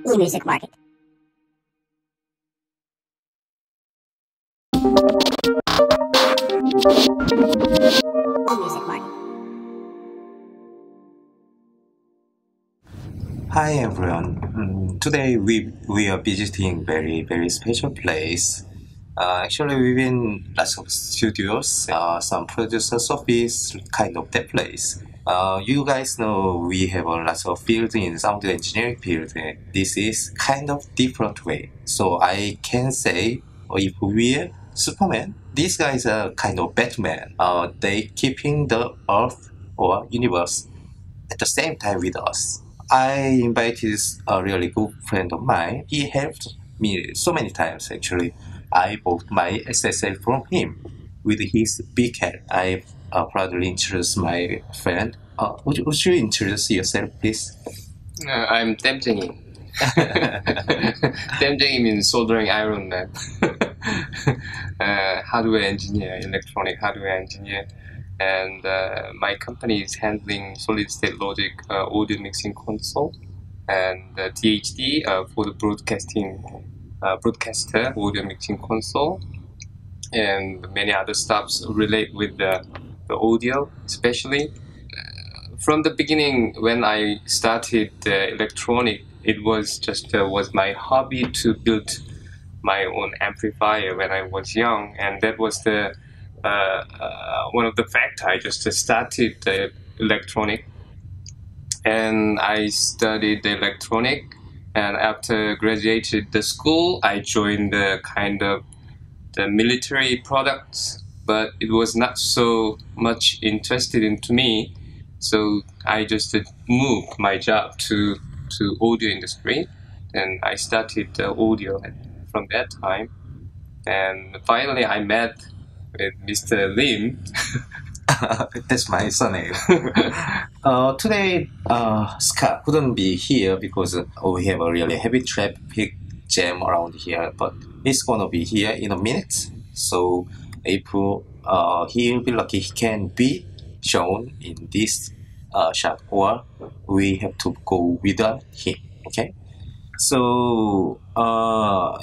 eMusic Market. eMusic Market. Hi everyone. Today we are visiting very special place. Actually, we've been lots of studios, some producers office, kind of that place. You guys know we have a lot of field in sound engineering field. This is kind of different way. So I can say, if we're Superman, these guys are kind of Batman. They keeping the Earth or universe at the same time with us. I invited a really good friend of mine. He helped me so many times actually. I bought my SSL from him. With his big head, I proudly introduce my friend. Would you introduce yourself, please? I'm 땜쟁이. 땜쟁이 means soldering iron man. Hardware engineer, electronic hardware engineer. And my company is handling solid-state logic audio mixing console and DHD for the broadcaster audio mixing console, and many other stuffs relate with the audio, especially. From the beginning, when I started electronic, it was just was my hobby to build my own amplifier when I was young, and that was the one of the factors. I just started electronic, and I studied electronic, and after graduated the school, I joined the kind of the military products, but it was not so much interested into me, so I just moved my job to audio industry, and I started audio from that time, and finally I met with Mr. Lim. That's my surname. Today, Scott couldn't be here because we have a really heavy traffic jam around here, but he's gonna be here in a minute. So if he'll be lucky, he can be shown in this shot, or we have to go without him. Okay. So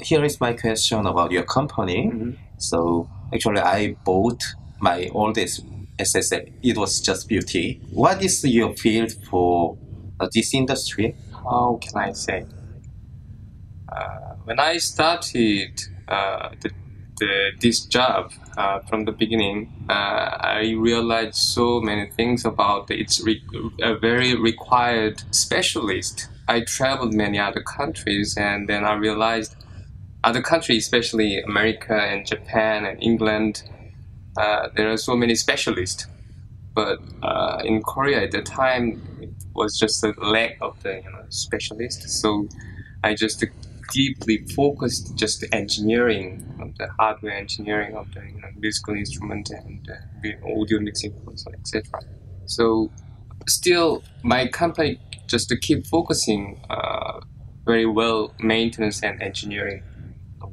here is my question about your company. Mm-hmm. So actually, I bought my oldest SSL. It was just beauty. What is your field for this industry? How can I say? When I started this job from the beginning, I realized so many things about it's a very required specialist. I traveled many other countries, and then I realized other countries, especially America and Japan and England, there are so many specialists. But in Korea at the time, it was just a lack of the specialists. So I just deeply focused just engineering of the hardware engineering of the musical instrument and audio mixing console, etc. So still, my company just to keep focusing very well maintenance and engineering.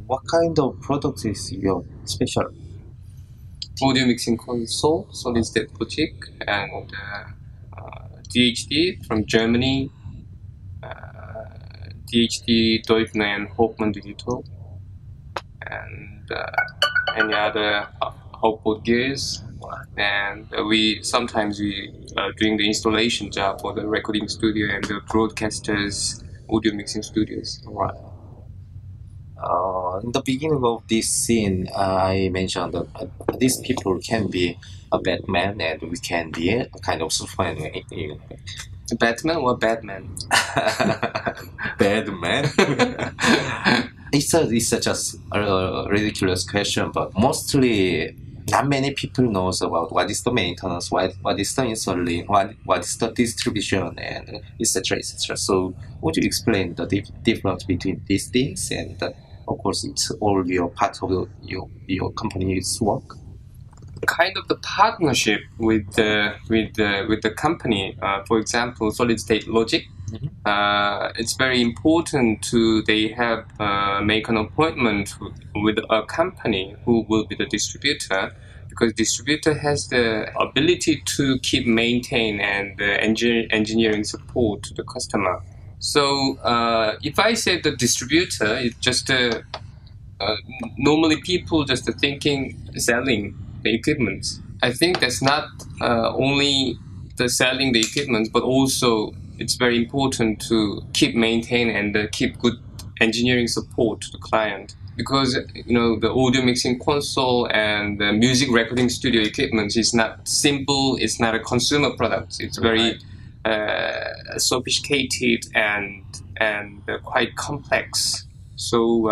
What kind of product is your special? Audio mixing console, solid state logic, and DHD from Germany, DHD, Deutner and Hochmann Digital, and any other output gears. And we sometimes doing the installation job for the recording studio and the broadcasters audio mixing studios. Right. In the beginning of this scene, I mentioned that these people can be a Batman and we can be a kind of Superman. Batman or Batman? Batman. It's just a ridiculous question, but mostly not many people knows about what is the maintenance, what is the installing, what is the distribution, and etc. etc. So would you explain the difference between these things? And of course, it's all your part of your company's work. Kind of the partnership with the company. For example, solid state logic. Mm-hmm. It's very important they have make an appointment with a company who will be the distributor, because distributor has the ability to maintain and engineering support to the customer. So if I say the distributor, it's just normally people just thinking selling the equipment. I think that's not only the selling the equipment, but also it's very important to keep maintain and keep good engineering support to the client, because the audio mixing console and the music recording studio equipment is not simple. It's not a consumer product. It's very sophisticated and quite complex. So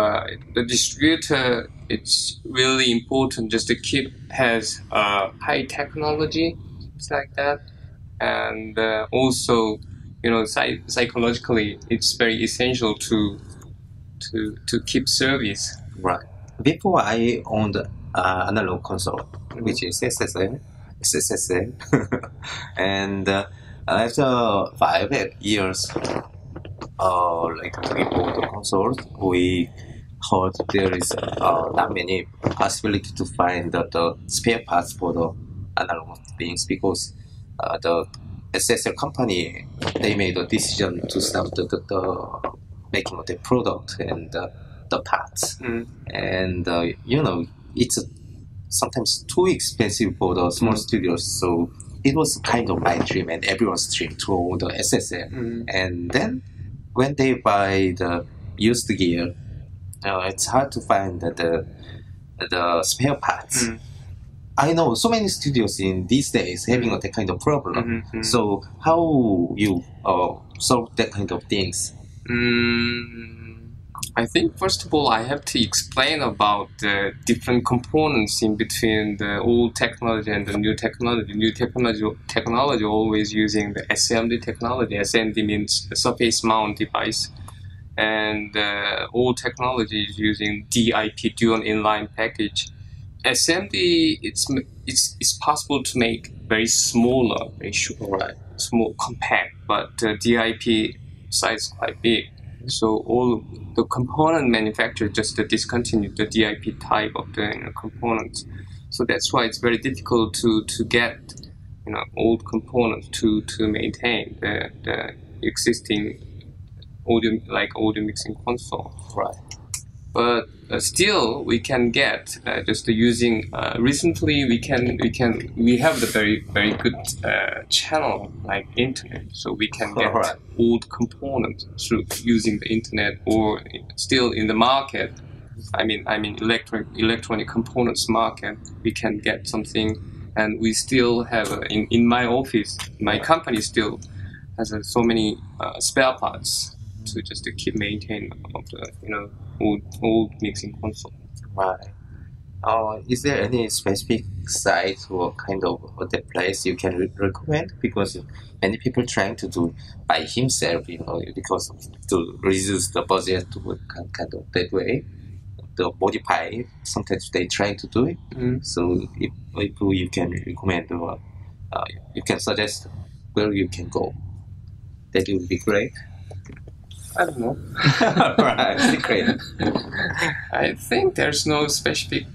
the distributor, it's really important just to keep has high technology, things like that, and also psychologically it's very essential to keep service. Right. Before I owned analog console, which is SSL, and after 5 years, like we bought the console, we heard there is not many possibility to find the spare parts for the analog things, because the SSL company, they made a decision to stop the making of the product and the parts. And it's sometimes too expensive for the small studios, so it was kind of my dream and everyone's dream to own the SSL. And then when they buy the used gear, it's hard to find the spare parts. I know so many studios in these days having that kind of problem. So how you solve that kind of things? I think first of all I have to explain about the different components in between the old technology and the new technology. New technology always using the SMD technology. SMD means surface mount device, and old technology is using DIP, dual inline package. SMD, it's possible to make very smaller, very small, compact, but DIP size is quite big. So all the component manufacturers just discontinued the DIP type of the components. So that's why it's very difficult to get old components to maintain the existing audio mixing console. Right. But still, we can get just using. Recently, we have the very good channel like internet, so we can get old components through using the internet, or still in the market. I mean electronic components market. We can get something, and we still have in my office, my company still has so many spare parts to keep maintain of the old mixing console. Right. Is there any specific site or kind of the place you can recommend? Because many people trying to do by himself, because to reduce the budget to kind of that way, the modify. Sometimes they try to do it. So if you can recommend or you can suggest where you can go, that would be great. I don't know. Right, great. I think there's no specific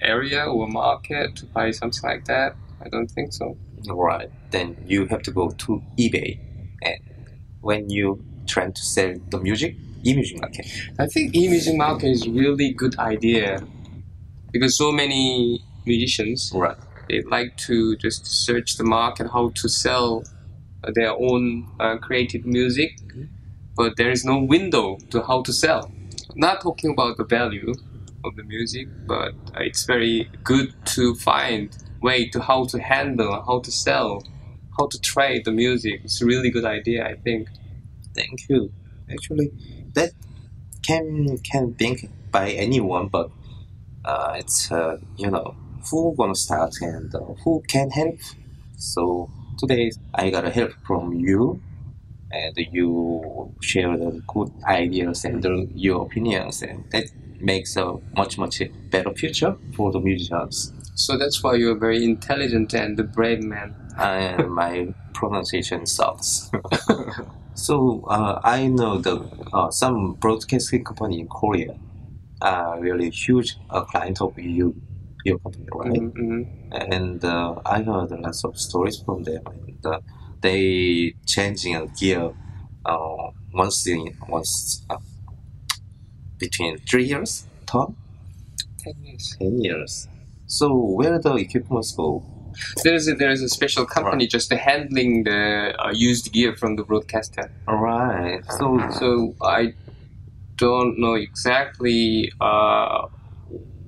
area or market to buy something like that. I don't think so. Right. Then you have to go to eBay, and when you trying to sell the music, eMUSICMARKET. I think eMUSICMARKET is really good idea, because so many musicians, they like to just search the market how to sell their own creative music. But there is no window to how to sell. Not talking about the value of the music, but it's very good to find way to how to handle, how to sell, how to trade the music. It's a really good idea, I think. Thank you. Actually, that can think by anyone, but it's who gonna start and who can help. So today I got help from you. And you share the good ideas and your opinions, and that makes a much better future for the musicians. So that's why you're a very intelligent and a brave man. And my pronunciation sucks. So I know some broadcasting company in Korea are really huge client of your company, right? And I heard lots of stories from them. And, they changing a gear once between 3 years, Tom? 10 years. 10 years. So where the equipments go? There is a special company Right. just handling the used gear from the broadcaster. All right. So I don't know exactly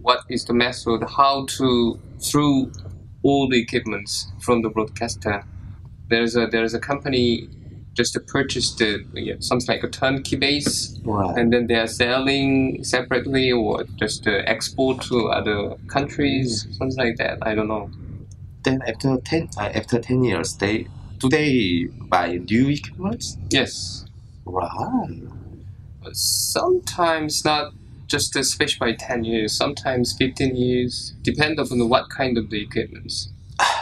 what is the method, how to through all the equipments from the broadcaster. There's a company just to purchase something like a turnkey base, right. and then they are selling separately or just export to other countries, something like that. I don't know. Then after 10 years, do they buy new equipments? Yes. Right. Sometimes not just especially by 10 years, sometimes 15 years, depend on what kind of the equipment.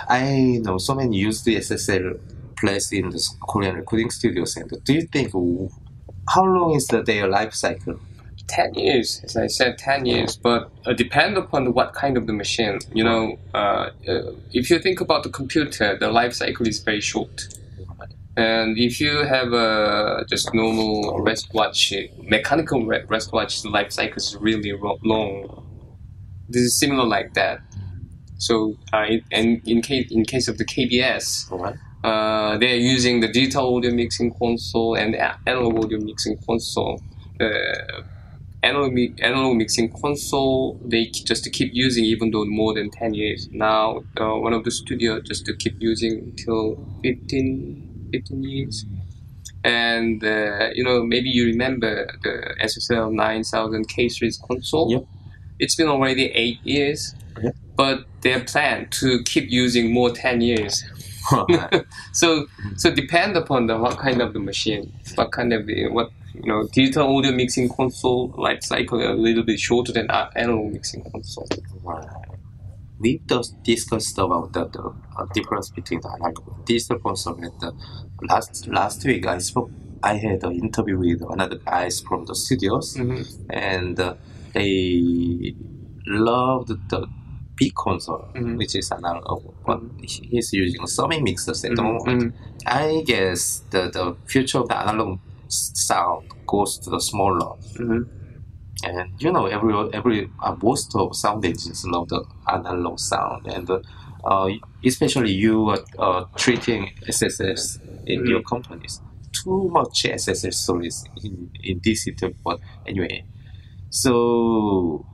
I know so many use the SSL placed in the Korean recording studios. And do you think how long is their life cycle? 10 years, as I said, 10 years, but depend upon what kind of the machine. If you think about the computer, the life cycle is very short. And if you have just normal wristwatch, mechanical wristwatch, the life cycle is really long. This is similar like that. So, in case of the KBS, they're using the digital audio mixing console and the analog audio mixing console. Analog mixing console, they just keep using even though more than 10 years. Now, one of the studio just to keep using till 15 years. And, maybe you remember the SSL 9000 K-series console. Yep. It's been already 8 years, but they plan to keep using more 10 years. So depend upon what kind of the machine, what kind of digital audio mixing console life cycle a little bit shorter than analog mixing console. Right. We just discussed about the difference between the analog and digital console. And last week I had an interview with another guys from the studios, and they loved the big console, which is analog. But he's using summing mixers at the moment. I guess the future of the analog sound goes to the smaller. And most of sound engineers love the analog sound, and especially you are treating SSS in your companies. Too much SSS stories in this interview, but anyway. So,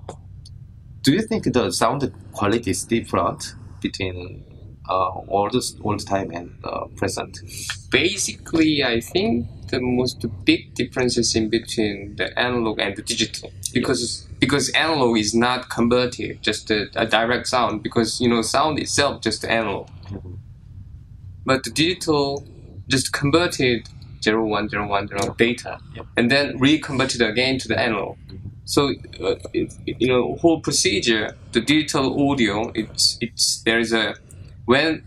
do you think the sound quality is different between old time and present? Basically, I think the most big differences in between the analog and the digital, because analog is not converted, just a direct sound, because sound itself just analog. But the digital just converted 0101 data, and then reconverted again to the analog. So whole procedure, the digital audio, when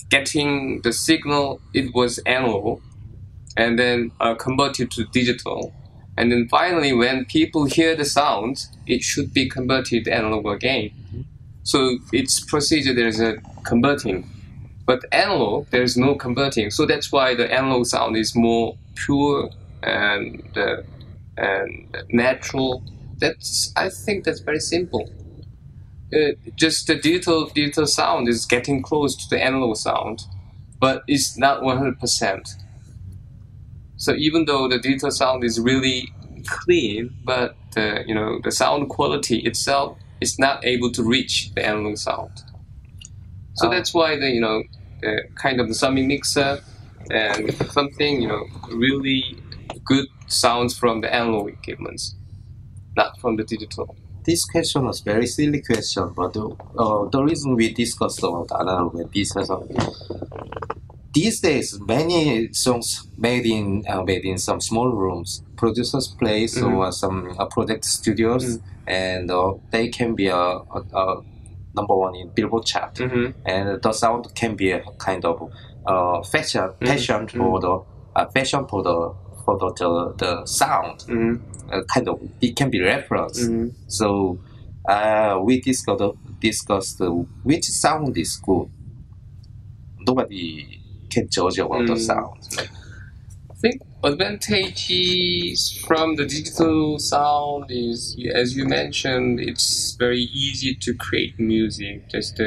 getting the signal, it was analog, and then converted to digital, and then finally when people hear the sound, it should be converted to analog again. So its procedure, there's a converting, but analog there's no converting. So that's why the analog sound is more pure and natural. I think that's very simple. Just the digital sound is getting close to the analog sound, but it's not 100%. So even though the digital sound is really clean, but the sound quality itself is not able to reach the analog sound. So that's why the kind of the summing mixer and something really good sounds from the analog equipments, not from the digital. This question was very silly question, but the reason we discussed about analog and digital sound, these days many songs made in some small rooms, producers' place or some project studios, and they can be a number one in Billboard chart, and the sound can be a kind of fashion for the sound. Kind of, it can be reference. So we discussed which sound is good. Nobody can judge about the sound. I think advantages from the digital sound is, as you mentioned, it's very easy to create music. Just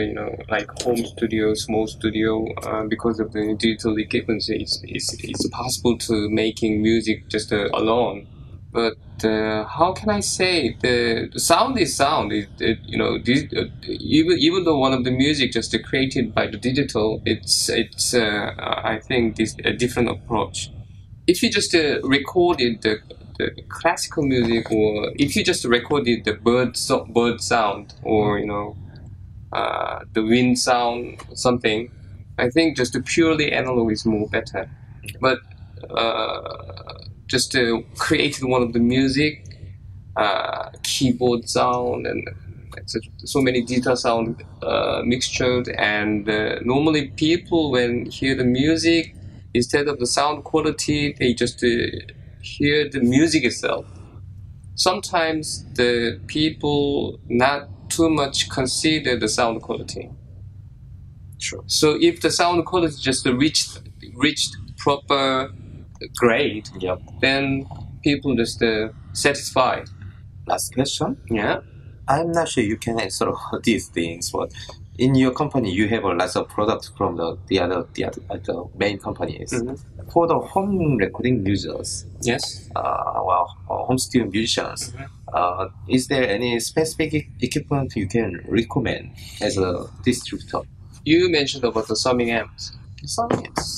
like home studio, small studio, because of the digital equipment, it's possible to making music just alone. But how can I say the sound is sound? Even though one of the music just created by the digital, it's I think this a different approach. If you just recorded the classical music, or if you just recorded the bird sound, or the wind sound, something, I think just the purely analog is more better. But just created one of the music, keyboard sound, and so many data sound mixtured, and normally people when hear the music, instead of the sound quality, they just hear the music itself. Sometimes the people not too much consider the sound quality. Sure. So if the sound quality just reached proper grade, Yep. then people just satisfied. Last question. Yeah. I'm not sure you can answer all these things, but in your company you have a lot of products from the main companies. Mm-hmm. For the home recording users, Yes. Home studio musicians, is there any specific equipment you can recommend as a distributor? You mentioned about the summing amps.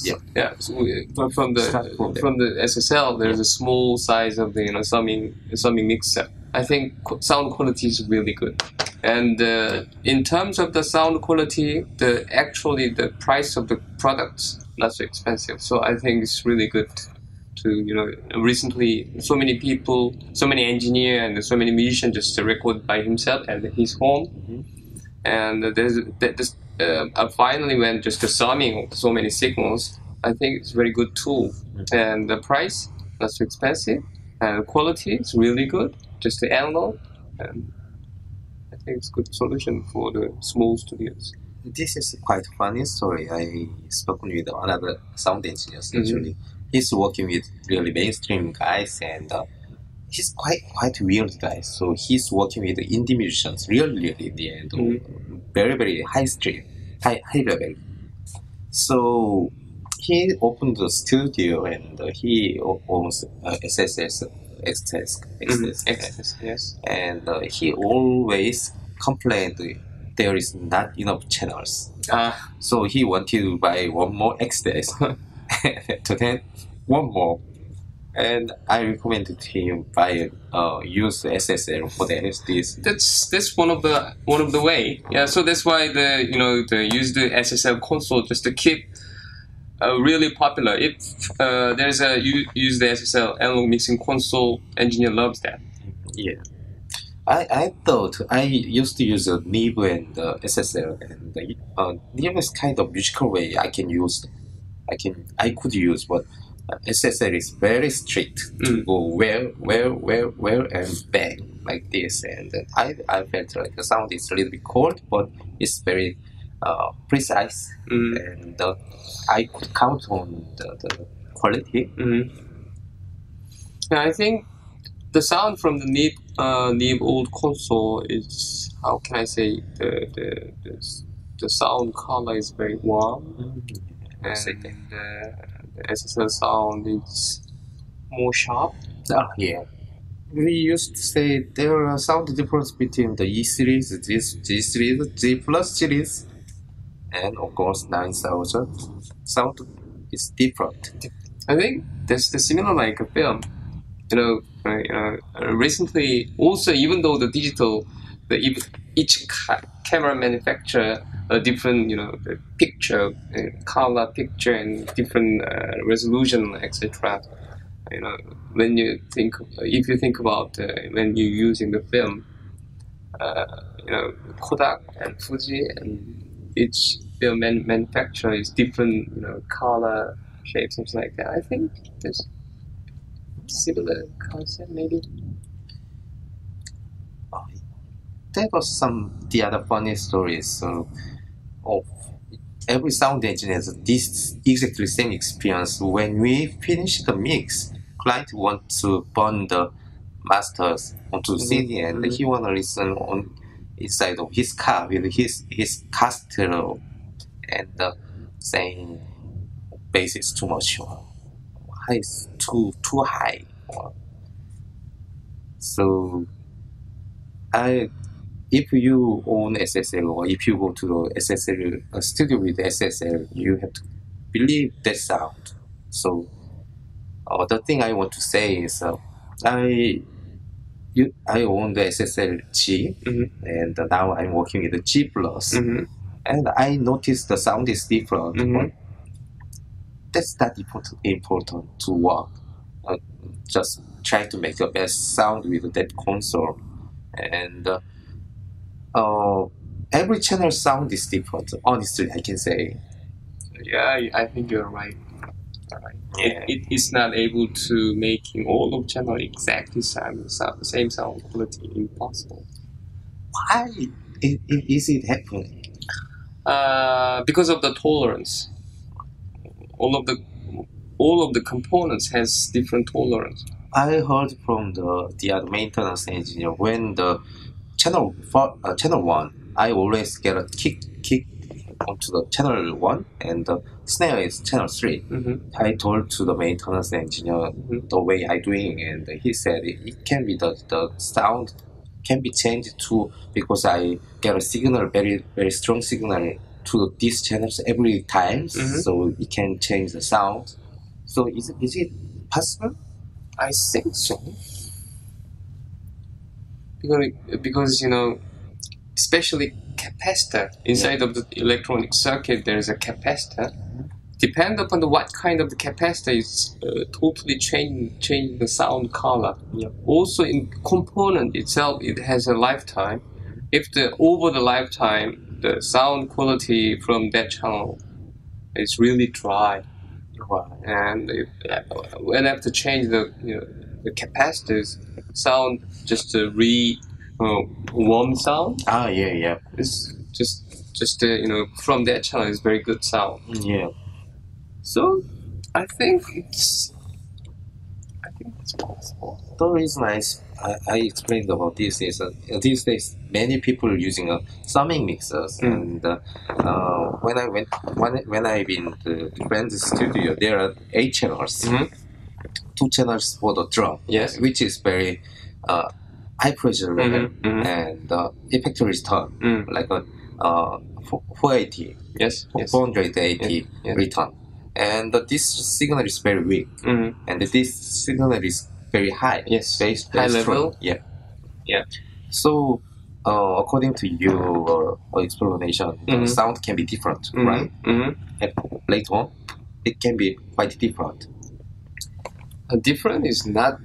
Yeah. Yeah. So from the SSL, there's a small size of the summing mixer. I think sound quality is really good. And in terms of the sound quality, the price of the products not so expensive. So I think it's really good to recently so many people, so many engineer and so many musicians just record by himself at his home. Mm-hmm. And there's finally when just the summing of so many signals, I think it's a very good tool. Mm-hmm. And the price not so expensive, and quality is really good. Just the analog, and I think it's a good solution for the small studios. This is quite funny story. I spoken with another sound engineer actually. He's working with really mainstream guys, and he's quite weird guy. So he's working with indie musicians, really in the end, very high level. So he opened the studio, and he owns SSS, XS, yes. and he always complained there is not enough channels. So he wanted to buy one more XS, to then one more. And I recommended him buy use SSL for the LSDs. That's one of the way. Yeah, so that's why the use the SSL console just to keep really popular. If there's a use the SSL analog mixing console, engineer loves that. Yeah. I thought I used to use Neve and SSL, and Neve is kind of musical way I could use, but SSL is very strict to go where, and bang like this, and I felt like the sound is a little bit cold, but it's very precise, and I could count on the quality. Yeah, I think the sound from the Neve old console is, how can I say, the sound color is very warm, and the SSL sound is more sharp. Yeah. We used to say there are sound difference between the E series, G series, G plus series, and of course 9000. Sound is different. I think there's the similar like a film. Recently, also even though the digital, each camera manufacturer a different, the picture, color picture, and different resolution, etc. When if you think about when you're using the film, Kodak and Fuji, and each film manufacturer is different, color, shape, something like that. I think there's similar concept, maybe. There was the other funny stories of every sound engineer has this exactly same experience. When we finish the mix, client wants to burn the masters onto CD, and he want to listen on inside of his car with his car stereo, and saying bass is too much, or high is too high. So if you own SSL, or if you go to the SSL studio with SSL, you have to believe that sound. So the thing I want to say is I own the SSL G, and now I'm working with the G plus, and I noticed the sound is different. But that's not important to work. Just try to make the best sound with that console, and every channel sound is different. Honestly, I can say. Yeah, I think you're right. Yeah. It is not able to making all of channel exactly same sound quality. Impossible. Why is it happening? Because of the tolerance. All of the components has different tolerance. I heard from the other maintenance engineer, when the channel 1, I always get a kick onto the channel 1, and the snare is channel 3. I told to the maintenance engineer the way I doing, and he said it can be the sound can be changed too, because I get a signal, very very strong signal to these channels every time, so it can change the sound. So is it possible? I think so. Because especially capacitor inside of the electronic circuit, there is a capacitor. Depend upon what kind of the capacitor is totally change the sound color. Also, in component itself, it has a lifetime. If over the lifetime, the sound quality from that channel is really dry, and when I have to change the capacitors, sound just a warm sound. Yeah. It's just from that channel is very good sound. Yeah. So I think it's possible. The reason I explained about this is these days many people are using summing mixers, and when I've been to the friend's studio, there are 8 channels, 2 channels for the drum, which is very high pressure level, and effect return like a 480, 480 return. And this signal is very weak, and this signal is very high. Very high level. Yeah. So, according to your explanation, the sound can be different, right? And later on, it can be quite different. Different is not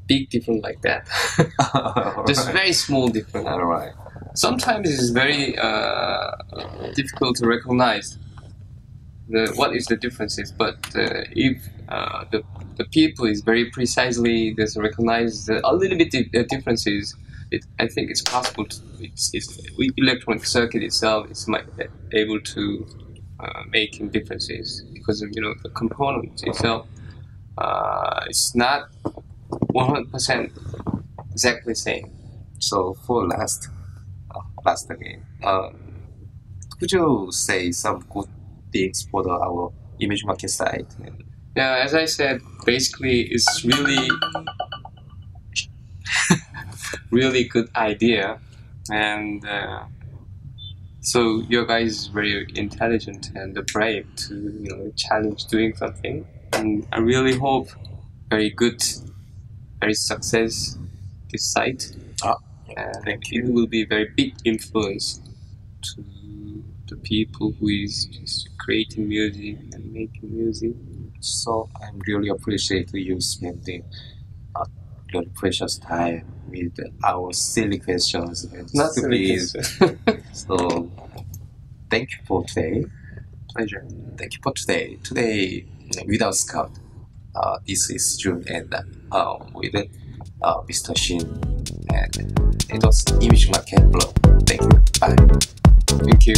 big different like that. Just very small difference. All right. Sometimes it's very difficult to recognize what is the differences, but if the people is very precisely just recognize a little bit differences, I think it's possible to, with electronic circuit itself, it's able to making differences, because of the component itself. It's not 100% exactly same. So for last again, could you say some good things for our eMUSICMARKET site? Yeah, as I said, basically it's really good idea, and so your guys is very intelligent and brave to challenge doing something, and I really hope very success this site. Thank you. It will be very big influence to the people who is just creating music and making music. So I'm really appreciate you spending your precious time with our silly questions and Not silly questions. So thank you for today. Pleasure. Thank you for today. Today, without Scout, this is June, and with Mr. Shin, and it was eMUSICMARKET blog. Thank you. Bye. Thank you.